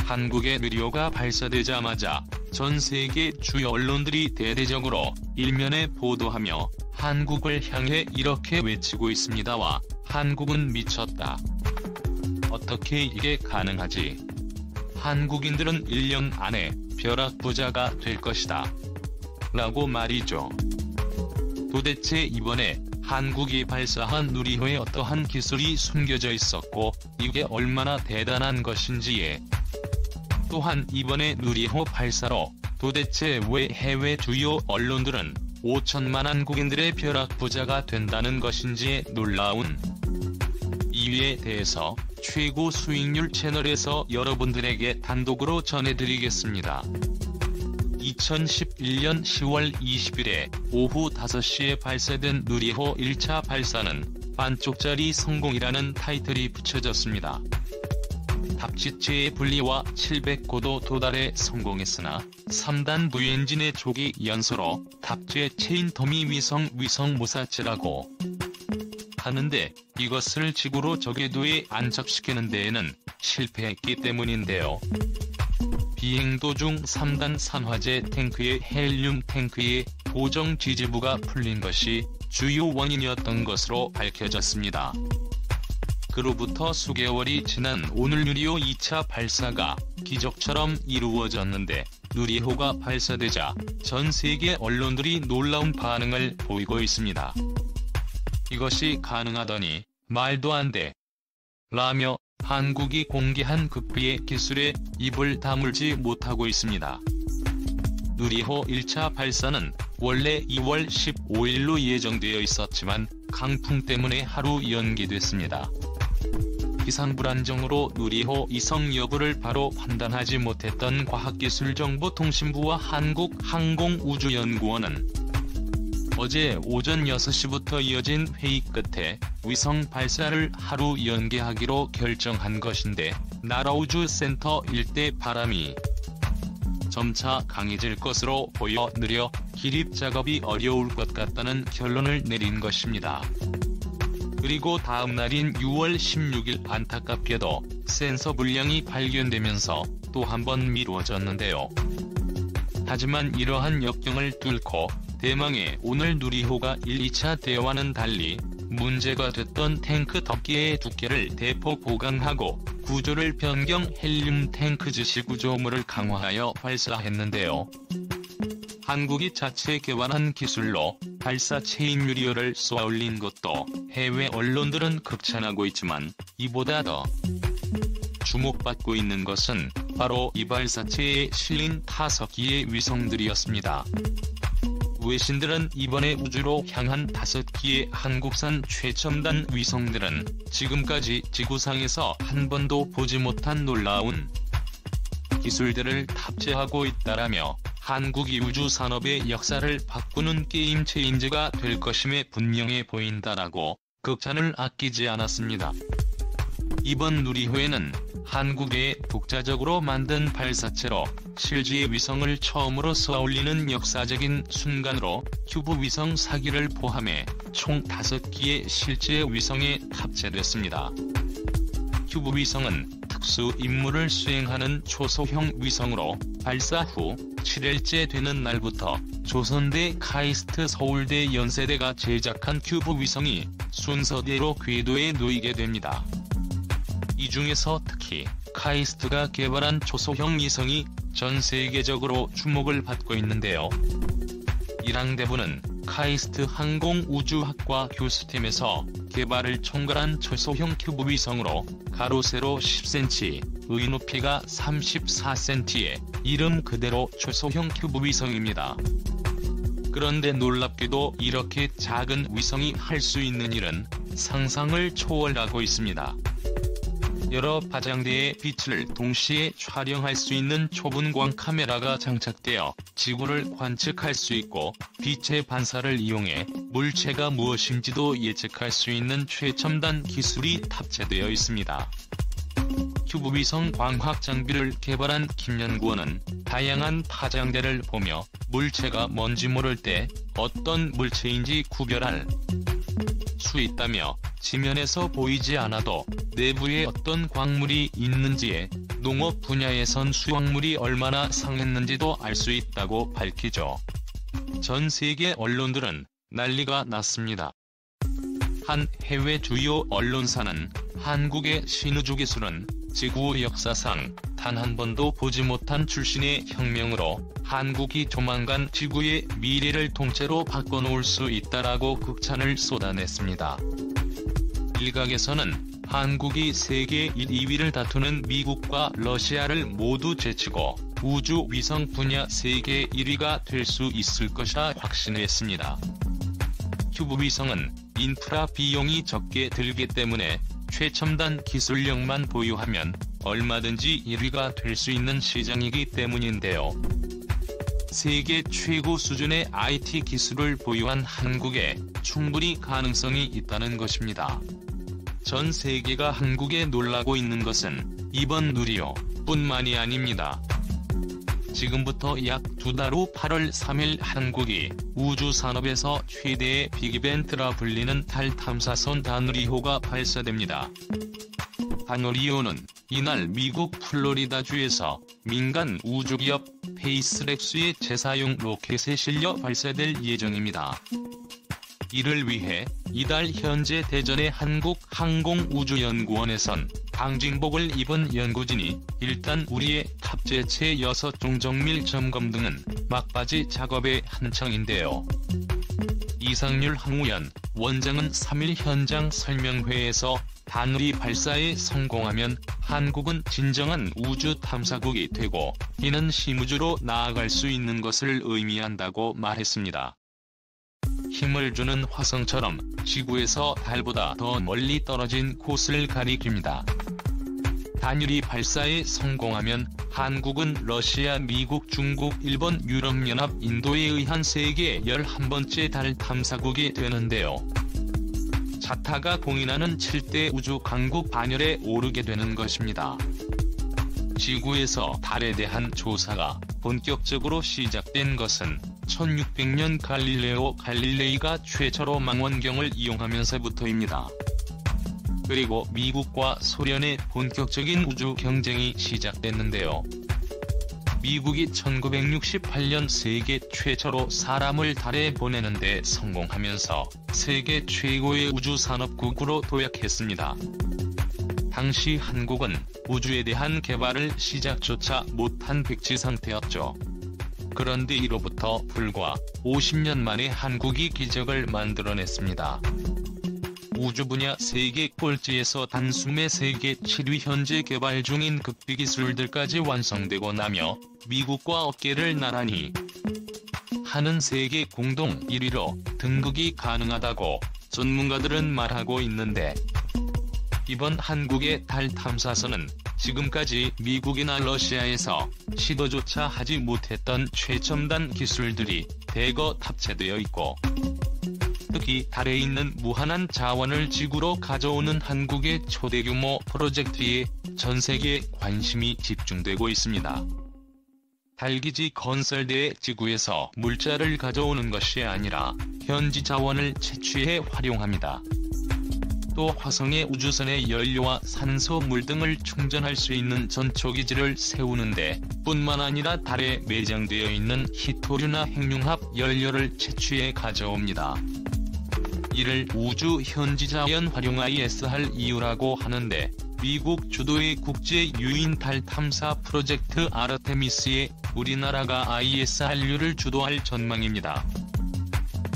한국의 누리호가 발사되자마자 전 세계 주요 언론들이 대대적으로 일면에 보도하며 한국을 향해 이렇게 외치고 있습니다와 한국은 미쳤다. 어떻게 이게 가능하지? 한국인들은 1년 안에 벼락부자가 될 것이다. 라고 말이죠. 도대체 이번에 한국이 발사한 누리호에 어떠한 기술이 숨겨져 있었고 이게 얼마나 대단한 것인지에 또한 이번에 누리호 발사로 도대체 왜 해외 주요 언론들은 5천만 한국인들의 벼락부자가 된다는 것인지에 놀라운 이유에 대해서 최고 수익률 채널에서 여러분들에게 단독으로 전해드리겠습니다. 2011년 10월 20일에 오후 5시에 발사된 누리호 1차 발사는 반쪽짜리 성공이라는 타이틀이 붙여졌습니다. 답지체의 분리와 700고도 도달에 성공했으나 3단 부엔진의 조기 연소로 답지의 체인 더미 위성 모사체라고 하는데 이것을 지구로 저궤도에 안착시키는 데에는 실패했기 때문인데요. 비행 도중 3단 산화제 탱크의 헬륨 탱크의 고정 지지부가 풀린 것이 주요 원인이었던 것으로 밝혀졌습니다. 그로부터 수개월이 지난 오늘 누리호 2차 발사가 기적처럼 이루어졌는데 누리호가 발사되자 전 세계 언론들이 놀라운 반응을 보이고 있습니다. 이것이 가능하더니 말도 안 돼. 라며 한국이 공개한 극비의 기술에 입을 다물지 못하고 있습니다. 누리호 1차 발사는 원래 2월 15일로 예정되어 있었지만 강풍 때문에 하루 연기됐습니다. 기상 불안정으로 누리호 이성 여부를 바로 판단하지 못했던 과학기술정보통신부와 한국항공우주연구원은 어제 오전 6시부터 이어진 회의 끝에 위성 발사를 하루 연기하기로 결정한 것인데 나라우주센터 일대 바람이 점차 강해질 것으로 보여 느려 기립 작업이 어려울 것 같다는 결론을 내린 것입니다. 그리고 다음 날인 6월 16일 안타깝게도 센서 불량이 발견되면서 또 한 번 미뤄졌는데요. 하지만 이러한 역경을 뚫고 대망의 오늘 누리호가 1, 2차 때와는 달리 문제가 됐던 탱크 덮개의 두께를 대폭 보강하고 구조를 변경 헬륨 탱크 지시 구조물을 강화하여 발사했는데요. 한국이 자체 개발한 기술로 발사 체인 유리호를 쏘아올린 것도 해외 언론들은 극찬하고 있지만 이보다 더 주목받고 있는 것은 바로 이 발사체에 실린 5기의 위성들이었습니다. 외신들은 이번에 우주로 향한 5기의 한국산 최첨단 위성들은 지금까지 지구상에서 한 번도 보지 못한 놀라운 기술들을 탑재하고 있다라며 한국이 우주산업의 역사를 바꾸는 게임 체인저가 될 것임에 분명해 보인다라고 극찬을 아끼지 않았습니다. 이번 누리호에는 한국의 독자적으로 만든 발사체로 실지의 위성을 처음으로 쏘아올리는 역사적인 순간으로 큐브 위성 4기를 포함해 총 5기의 실제 위성에 탑재됐습니다. 큐브 위성은 특수 임무를 수행하는 초소형 위성으로 발사 후 7일째 되는 날부터 조선대 카이스트 서울대 연세대가 제작한 큐브 위성이 순서대로 궤도에 놓이게 됩니다. 이 중에서 특히 카이스트가 개발한 초소형 위성이 전 세계적으로 주목을 받고 있는데요. 일항대부는 카이스트 항공우주학과 교수팀에서 개발을 총괄한 초소형 큐브 위성으로 가로 세로 10cm, 의 높이가 34cm의 이름 그대로 초소형 큐브 위성입니다. 그런데 놀랍게도 이렇게 작은 위성이 할 수 있는 일은 상상을 초월하고 있습니다. 여러 파장대의 빛을 동시에 촬영할 수 있는 초분광 카메라가 장착되어 지구를 관측할 수 있고 빛의 반사를 이용해 물체가 무엇인지도 예측할 수 있는 최첨단 기술이 탑재되어 있습니다. 큐브 위성 광학 장비를 개발한 김연구원은 다양한 파장대를 보며 물체가 뭔지 모를 때 어떤 물체인지 구별할 수 있다며 지면에서 보이지 않아도 내부에 어떤 광물이 있는지에 농업 분야에선 수확물이 얼마나 상했는지도 알 수 있다고 밝히죠. 전 세계 언론들은 난리가 났습니다. 한 해외 주요 언론사는 한국의 신우주 기술은 지구 역사상 단 한 번도 보지 못한 출신의 혁명으로 한국이 조만간 지구의 미래를 통째로 바꿔놓을 수 있다라고 극찬을 쏟아냈습니다. 일각에서는 한국이 세계 1, 2위를 다투는 미국과 러시아를 모두 제치고 우주 위성 분야 세계 1위가 될 수 있을 것이라 확신했습니다. 큐브 위성은 인프라 비용이 적게 들기 때문에 최첨단 기술력만 보유하면 얼마든지 1위가 될 수 있는 시장이기 때문인데요. 세계 최고 수준의 IT 기술을 보유한 한국에 충분히 가능성이 있다는 것입니다. 전 세계가 한국에 놀라고 있는 것은 이번 누리호 뿐만이 아닙니다. 지금부터 약 2달 후 8월 3일 한국이 우주산업에서 최대의 빅이벤트라 불리는 달 탐사선 다누리호가 발사됩니다. 다누리호는 이날 미국 플로리다주에서 민간 우주기업 페이스렉스의 재사용 로켓에 실려 발사될 예정입니다. 이를 위해 이달 현재 대전의 한국항공우주연구원에선 방진복을 입은 연구진이 일단 우리의 탑재체 6종 정밀 점검 등은 막바지 작업에 한창인데요. 이상률 항우연 원장은 3일 현장 설명회에서 다누리 발사에 성공하면 한국은 진정한 우주 탐사국이 되고 이는 신우주로 나아갈 수 있는 것을 의미한다고 말했습니다. 힘을 주는 화성처럼 지구에서 달보다 더 멀리 떨어진 곳을 가리킵니다. 다누리 발사에 성공하면 한국은 러시아, 미국, 중국, 일본, 유럽연합, 인도에 의한 세계 11번째 달 탐사국이 되는데요. 자타가 공인하는 7대 우주 강국 반열에 오르게 되는 것입니다. 지구에서 달에 대한 조사가 본격적으로 시작된 것은 1600년 갈릴레오 갈릴레이가 최초로 망원경을 이용하면서부터입니다. 그리고 미국과 소련의 본격적인 우주 경쟁이 시작됐는데요. 미국이 1968년 세계 최초로 사람을 달에 보내는 데 성공하면서 세계 최고의 우주산업국으로 도약했습니다. 당시 한국은 우주에 대한 개발을 시작조차 못한 백지 상태였죠. 그런데 이로부터 불과 50년 만에 한국이 기적을 만들어냈습니다. 우주 분야 세계 꼴찌에서 단숨에 세계 7위 현재 개발 중인 극비 기술들까지 완성되고 나며 미국과 어깨를 나란히 하는 세계 공동 1위로 등극이 가능하다고 전문가들은 말하고 있는데 이번 한국의 달 탐사선은 지금까지 미국이나 러시아에서 시도조차 하지 못했던 최첨단 기술들이 대거 탑재되어 있고 특히 달에 있는 무한한 자원을 지구로 가져오는 한국의 초대규모 프로젝트에 전 세계의 관심이 집중되고 있습니다. 달기지 건설대에 지구에서 물자를 가져오는 것이 아니라 현지 자원을 채취해 활용합니다. 또 화성의 우주선의 연료와 산소, 물 등을 충전할 수 있는 전초기지를 세우는데 뿐만 아니라 달에 매장되어 있는 히토류나 핵융합 연료를 채취해 가져옵니다. 이를 우주 현지자원 활용 ISR 이유라고 하는데 미국 주도의 국제 유인 달 탐사 프로젝트 아르테미스에 우리나라가 ISRU를 주도할 전망입니다.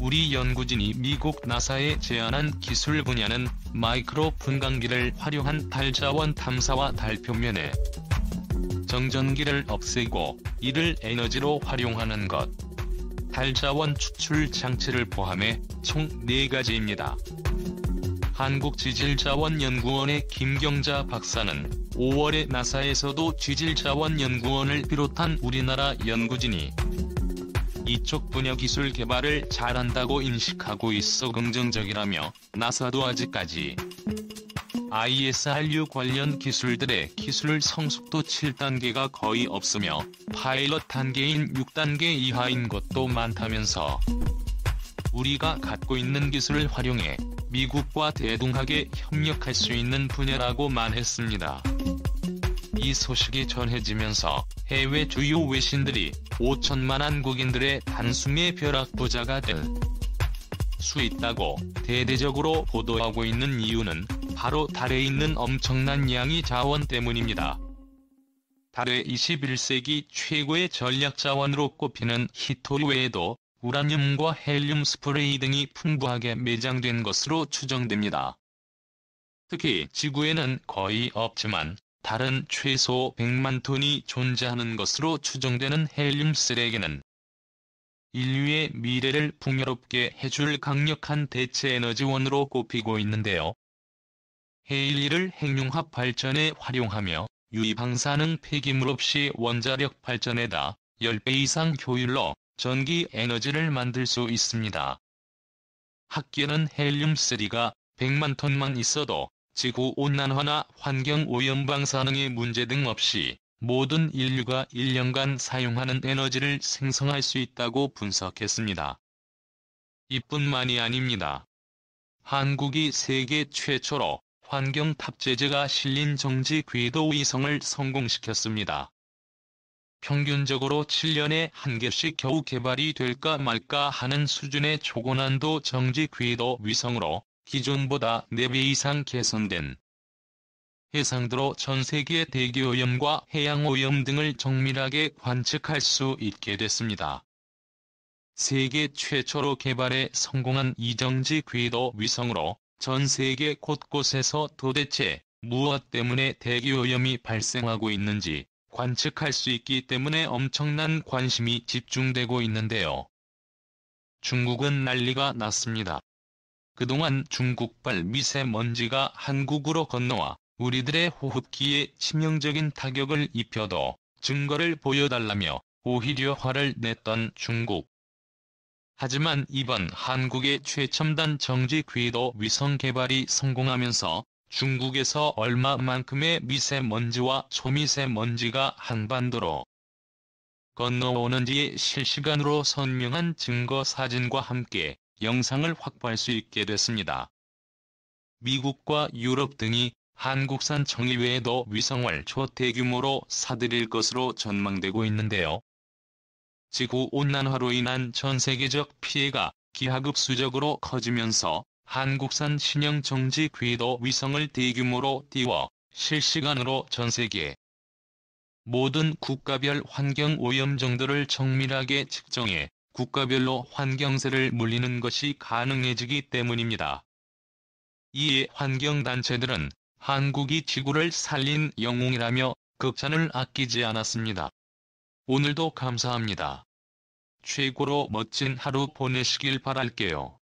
우리 연구진이 미국 나사에 제안한 기술 분야는 마이크로 분광기를 활용한 달 자원 탐사와 달 표면에 정전기를 없애고 이를 에너지로 활용하는 것, 달 자원 추출 장치를 포함해 총 4가지입니다. 한국지질자원연구원의 김경자 박사는 5월에 나사에서도 지질자원연구원을 비롯한 우리나라 연구진이 이쪽 분야 기술 개발을 잘한다고 인식하고 있어 긍정적이라며 나사도 아직까지 ISRU 관련 기술들의 기술 성숙도 7단계가 거의 없으며 파일럿 단계인 6단계 이하인 것도 많다면서 우리가 갖고 있는 기술을 활용해 미국과 대등하게 협력할 수 있는 분야라고만 했습니다. 이 소식이 전해지면서 해외 주요 외신들이 5천만 한국인들의 단숨에 벼락부자가 될 수 있다고 대대적으로 보도하고 있는 이유는 바로 달에 있는 엄청난 양의 자원 때문입니다. 달의 21세기 최고의 전략자원으로 꼽히는 히토리 외에도 우라늄과 헬륨 스프레이 등이 풍부하게 매장된 것으로 추정됩니다. 특히 지구에는 거의 없지만 달은 최소 100만 톤이 존재하는 것으로 추정되는 헬륨 쓰레기는 인류의 미래를 풍요롭게 해줄 강력한 대체 에너지원으로 꼽히고 있는데요. 헬륨을 핵융합 발전에 활용하며 유입방사능 폐기물 없이 원자력 발전에다 10배 이상 효율로 전기 에너지를 만들 수 있습니다. 학계는 헬륨3가 100만 톤만 있어도 지구온난화나 환경오염 방사능의 문제 등 없이 모든 인류가 1년간 사용하는 에너지를 생성할 수 있다고 분석했습니다. 이뿐만이 아닙니다. 한국이 세계 최초로 환경 탑재제가 실린 정지 궤도 위성을 성공시켰습니다. 평균적으로 7년에 1개씩 겨우 개발이 될까 말까 하는 수준의 초고난도 정지 궤도 위성으로 기존보다 4배 이상 개선된 해상도로 전 세계의 대기오염과 해양오염 등을 정밀하게 관측할 수 있게 됐습니다. 세계 최초로 개발에 성공한 이정지 궤도 위성으로 전 세계 곳곳에서 도대체 무엇 때문에 대기오염이 발생하고 있는지 관측할 수 있기 때문에 엄청난 관심이 집중되고 있는데요. 중국은 난리가 났습니다. 그동안 중국발 미세먼지가 한국으로 건너와 우리들의 호흡기에 치명적인 타격을 입혀도 증거를 보여달라며 오히려 화를 냈던 중국. 하지만 이번 한국의 최첨단 정지 궤도 위성 개발이 성공하면서 중국에서 얼마만큼의 미세먼지와 초미세먼지가 한반도로 건너오는지의 실시간으로 선명한 증거 사진과 함께 영상을 확보할 수 있게 됐습니다. 미국과 유럽 등이 한국산 정의 외에도 위성을 초대규모로 사들일 것으로 전망되고 있는데요. 지구온난화로 인한 전 세계적 피해가 기하급수적으로 커지면서 한국산 신형 정지 궤도 위성을 대규모로 띄워 실시간으로 전 세계 모든 국가별 환경오염 정도를 정밀하게 측정해 국가별로 환경세를 물리는 것이 가능해지기 때문입니다. 이에 환경단체들은 한국이 지구를 살린 영웅이라며 극찬을 아끼지 않았습니다. 오늘도 감사합니다. 최고로 멋진 하루 보내시길 바랄게요.